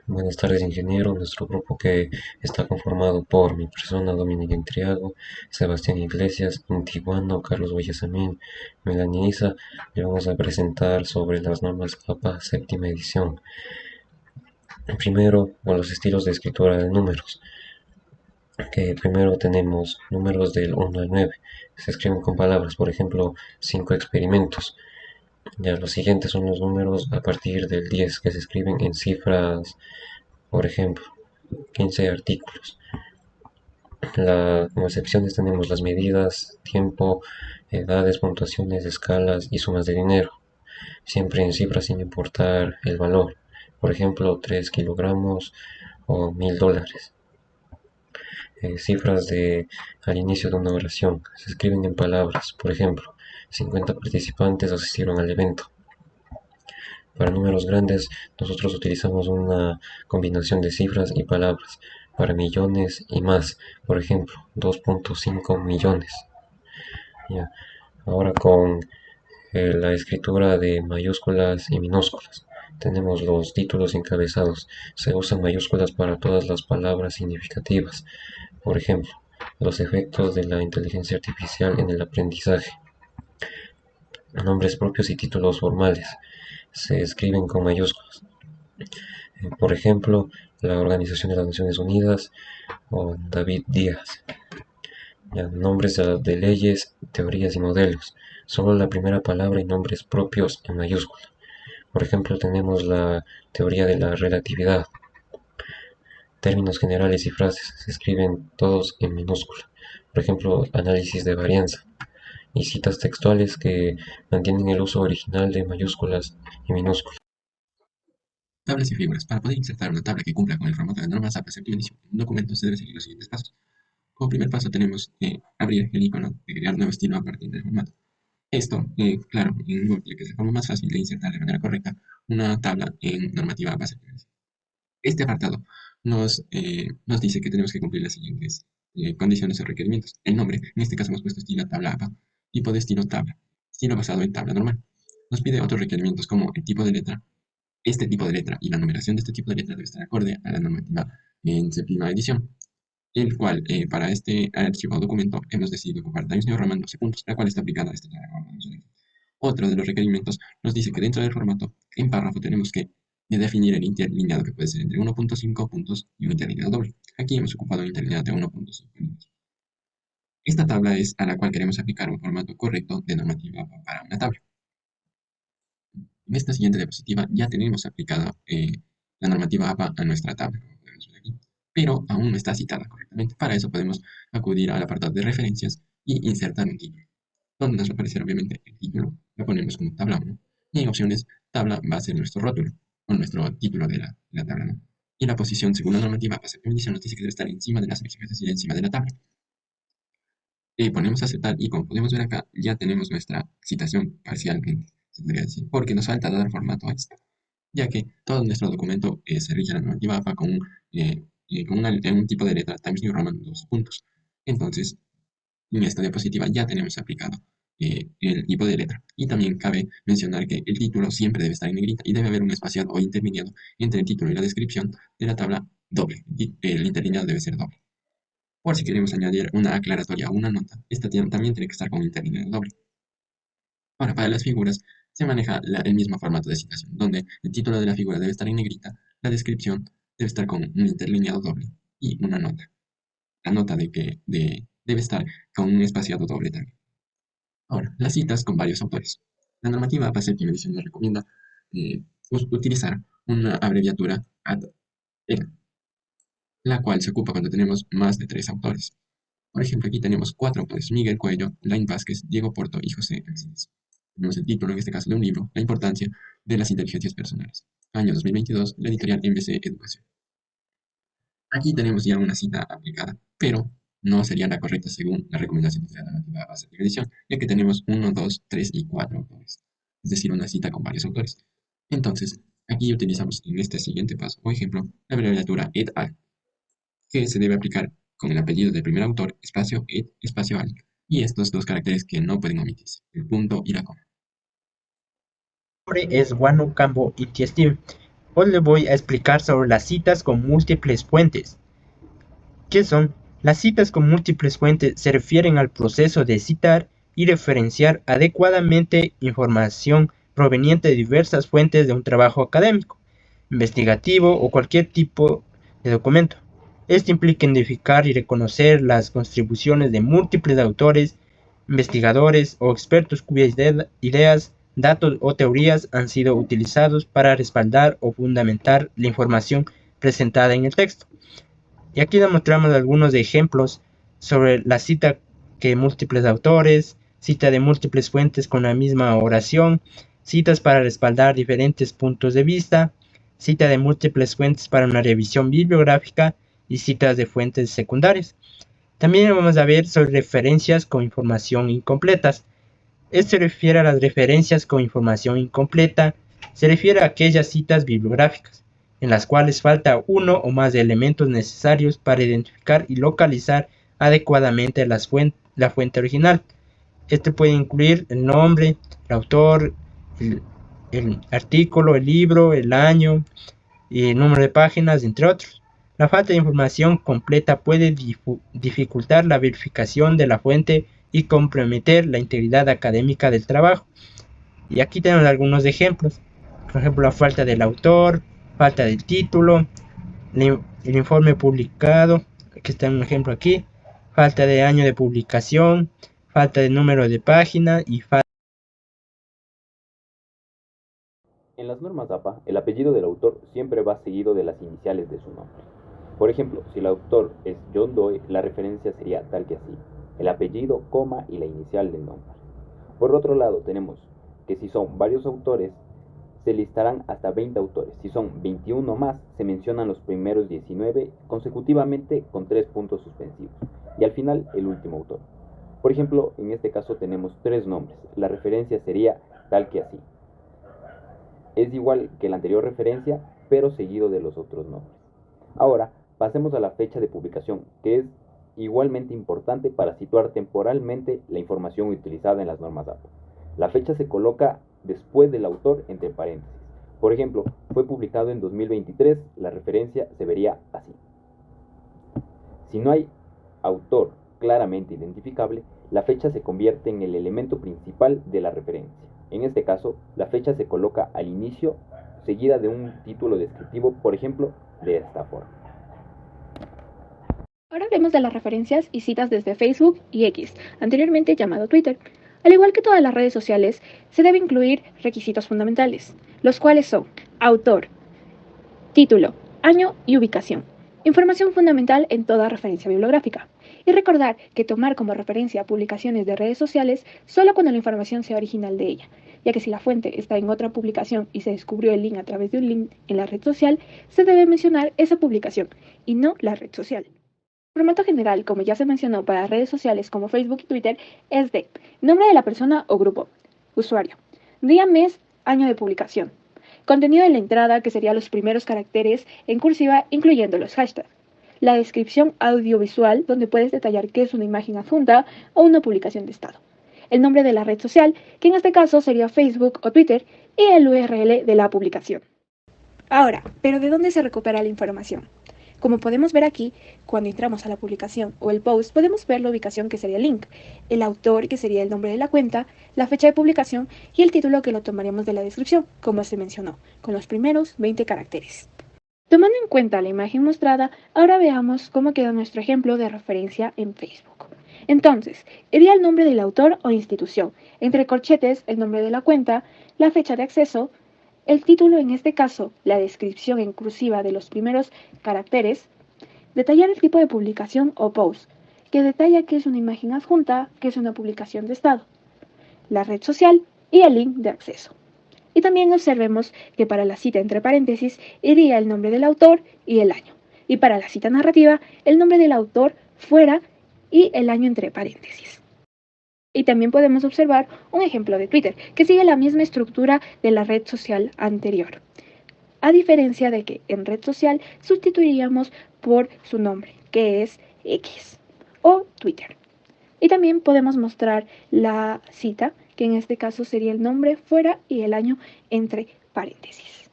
Buenas tardes, ingeniero. Nuestro grupo que está conformado por mi persona, Dominic Entriago, Sebastián Iglesias, Intiguano, Carlos Guayasamín, Melanie Isa, le vamos a presentar sobre las normas APA séptima edición. Primero, con los estilos de escritura de números, que primero tenemos números del 1 al 9. Se escriben con palabras, por ejemplo, 5 experimentos. Ya los siguientes son los números a partir del 10, que se escriben en cifras, por ejemplo, 15 artículos. Como excepciones tenemos las medidas, tiempo, edades, puntuaciones, escalas y sumas de dinero, siempre en cifras sin importar el valor, por ejemplo 3 kilogramos o $1000. Cifras al inicio de una oración, se escriben en palabras, por ejemplo 50 participantes asistieron al evento. Para números grandes, nosotros utilizamos una combinación de cifras y palabras. Para millones y más, por ejemplo, 2.5 millones. Ya. Ahora con la escritura de mayúsculas y minúsculas. Tenemos los títulos encabezados. Se usan mayúsculas para todas las palabras significativas. Por ejemplo, los efectos de la inteligencia artificial en el aprendizaje. Nombres propios y títulos formales se escriben con mayúsculas. Por ejemplo, la Organización de las Naciones Unidas o David Díaz. Ya, nombres de leyes, teorías y modelos. Solo la primera palabra y nombres propios en mayúscula. Por ejemplo, tenemos la teoría de la relatividad. Términos generales y frases se escriben todos en minúscula. Por ejemplo, análisis de varianza. Y citas textuales que mantienen el uso original de mayúsculas y minúsculas. Tablas y figuras. Para poder insertar una tabla que cumpla con el formato de normas APA séptima edición en un documento se debe seguir los siguientes pasos. Como primer paso tenemos que abrir el icono de crear nuevo estilo a partir del formato. Esto, claro, en Google, que es la forma más fácil de insertar de manera correcta una tabla en normativa APA séptima edición. Este apartado nos dice que tenemos que cumplir las siguientes condiciones o requerimientos. El nombre, en este caso hemos puesto estilo tabla APA, tipo de estilo tabla, estilo basado en tabla normal. Nos pide otros requerimientos como el tipo de letra. Este tipo de letra y la numeración de este tipo de letra debe estar acorde a la normativa en séptima edición, el cual para este archivo o documento hemos decidido ocupar Times New Roman 12 puntos, la cual está aplicada a este diagrama. Otro de los requerimientos nos dice que dentro del formato, en párrafo, tenemos que definir el interlineado que puede ser entre 1.5 puntos y un interlineado doble. Aquí hemos ocupado un interlineado de 1.5 puntos. Esta tabla es a la cual queremos aplicar un formato correcto de normativa para una tabla. En esta siguiente diapositiva ya tenemos aplicada la normativa APA a nuestra tabla, como podemos ver aquí, pero aún no está citada correctamente. Para eso podemos acudir al apartado de referencias y insertar un título, donde nos va a aparecer obviamente el título, lo ponemos como tabla 1, y en opciones tabla va a ser nuestro rótulo, o nuestro título de la tabla, ¿no? Y la posición según la normativa APA segunda edición nos dice que debe estar encima de las ejes, es decir, encima de la tabla. Ponemos aceptar y como podemos ver acá, ya tenemos nuestra citación parcialmente, se podría decir, porque nos falta dar formato a esto, ya que todo nuestro documento se rige a la normativa APA con un tipo de letra Times New Roman 2 puntos. Entonces, en esta diapositiva ya tenemos aplicado el tipo de letra. Y también cabe mencionar que el título siempre debe estar en negrita y debe haber un espaciado o interlineado entre el título y la descripción de la tabla doble. El interlineado debe ser doble. Por si queremos añadir una aclaratoria o una nota, esta también tiene que estar con interlineado doble. Ahora, para las figuras se maneja el mismo formato de citación, donde el título de la figura debe estar en negrita, la descripción debe estar con un interlineado doble y una nota. La nota debe estar con un espaciado doble también. Ahora, las citas con varios autores. La normativa APA séptima edición nos recomienda utilizar una abreviatura ad EGA, la cual se ocupa cuando tenemos más de 3 autores. Por ejemplo, aquí tenemos 4 autores: Miguel Cuello, Lain Vázquez, Diego Porto y José Alcides. Tenemos el título, en este caso, de un libro, La importancia de las inteligencias personales. Año 2022, la editorial MBC Educación. Aquí tenemos ya una cita aplicada, pero no sería la correcta según la recomendación de la normativa base de edición, ya que tenemos uno, 2, 3 y 4 autores, es decir, una cita con varios autores. Entonces, aquí utilizamos en este siguiente paso o ejemplo la abreviatura et al, que se debe aplicar con el apellido del primer autor, espacio et, espacio al, y estos 2 caracteres que no pueden omitirse, el punto y la coma. Mi nombre es Wanu Cambo Itiestim. Hoy les voy a explicar sobre las citas con múltiples fuentes. ¿Qué son? Las citas con múltiples fuentes se refieren al proceso de citar y referenciar adecuadamente información proveniente de diversas fuentes de un trabajo académico, investigativo o cualquier tipo de documento. Esto implica identificar y reconocer las contribuciones de múltiples autores, investigadores o expertos cuyas ideas, datos o teorías han sido utilizados para respaldar o fundamentar la información presentada en el texto. Y aquí demostramos algunos ejemplos sobre la cita que múltiples autores, cita de múltiples fuentes con la misma oración, citas para respaldar diferentes puntos de vista, cita de múltiples fuentes para una revisión bibliográfica y citas de fuentes secundarias. También vamos a ver sobre referencias con información incompletas. Esto se refiere a las referencias con información incompleta, se refiere a aquellas citas bibliográficas, en las cuales falta uno o más de elementos necesarios para identificar y localizar adecuadamente la fuente original. Este puede incluir el nombre, el autor, el artículo, el libro, el año y el número de páginas, entre otros. La falta de información completa puede dificultar la verificación de la fuente y comprometer la integridad académica del trabajo. Y aquí tenemos algunos ejemplos. Por ejemplo, la falta del autor, falta del título, el informe publicado, aquí está un ejemplo aquí, falta de año de publicación, falta de número de página y falta. En las normas APA, el apellido del autor siempre va seguido de las iniciales de su nombre. Por ejemplo, si el autor es John Doe, la referencia sería tal que así, el apellido, coma y la inicial del nombre. Por otro lado, tenemos que si son varios autores, se listarán hasta 20 autores. Si son 21 más, se mencionan los primeros 19 consecutivamente con 3 puntos suspensivos. Y al final, el último autor. Por ejemplo, en este caso tenemos 3 nombres. La referencia sería tal que así. Es igual que la anterior referencia, pero seguido de los otros nombres. Ahora, pasemos a la fecha de publicación, que es igualmente importante para situar temporalmente la información utilizada en las normas APA. La fecha se coloca después del autor entre paréntesis. Por ejemplo, fue publicado en 2023, la referencia se vería así. Si no hay autor claramente identificable, la fecha se convierte en el elemento principal de la referencia. En este caso, la fecha se coloca al inicio, seguida de un título descriptivo, por ejemplo, de esta forma. Ahora hablemos de las referencias y citas desde Facebook y X, anteriormente llamado Twitter. Al igual que todas las redes sociales, se debe incluir requisitos fundamentales, los cuales son autor, título, año y ubicación. Información fundamental en toda referencia bibliográfica. Y recordar que tomar como referencia publicaciones de redes sociales solo cuando la información sea original de ella, ya que si la fuente está en otra publicación y se descubrió el link a través de un link en la red social, se debe mencionar esa publicación y no la red social. El formato general, como ya se mencionó para redes sociales como Facebook y Twitter, es de nombre de la persona o grupo, usuario, día, mes, año de publicación, contenido de la entrada, que serían los primeros caracteres en cursiva, incluyendo los hashtags, la descripción audiovisual, donde puedes detallar qué es una imagen adjunta o una publicación de estado, el nombre de la red social, que en este caso sería Facebook o Twitter, y el URL de la publicación. Ahora, ¿pero de dónde se recupera la información? Como podemos ver aquí, cuando entramos a la publicación o el post, podemos ver la ubicación, que sería el link, el autor, que sería el nombre de la cuenta, la fecha de publicación y el título, que lo tomaríamos de la descripción, como se mencionó, con los primeros 20 caracteres. Tomando en cuenta la imagen mostrada, ahora veamos cómo queda nuestro ejemplo de referencia en Facebook. Entonces, iría el nombre del autor o institución, entre corchetes el nombre de la cuenta, la fecha de acceso, el título, en este caso, la descripción en cursiva de los primeros caracteres, detallar el tipo de publicación o post, que detalla qué es una imagen adjunta, qué es una publicación de estado, la red social y el link de acceso. Y también observemos que para la cita entre paréntesis iría el nombre del autor y el año. Y para la cita narrativa, el nombre del autor fuera y el año entre paréntesis. Y también podemos observar un ejemplo de Twitter, que sigue la misma estructura de la red social anterior. A diferencia de que en red social sustituiríamos por su nombre, que es X o Twitter. Y también podemos mostrar la cita, que en este caso sería el nombre fuera y el año entre paréntesis.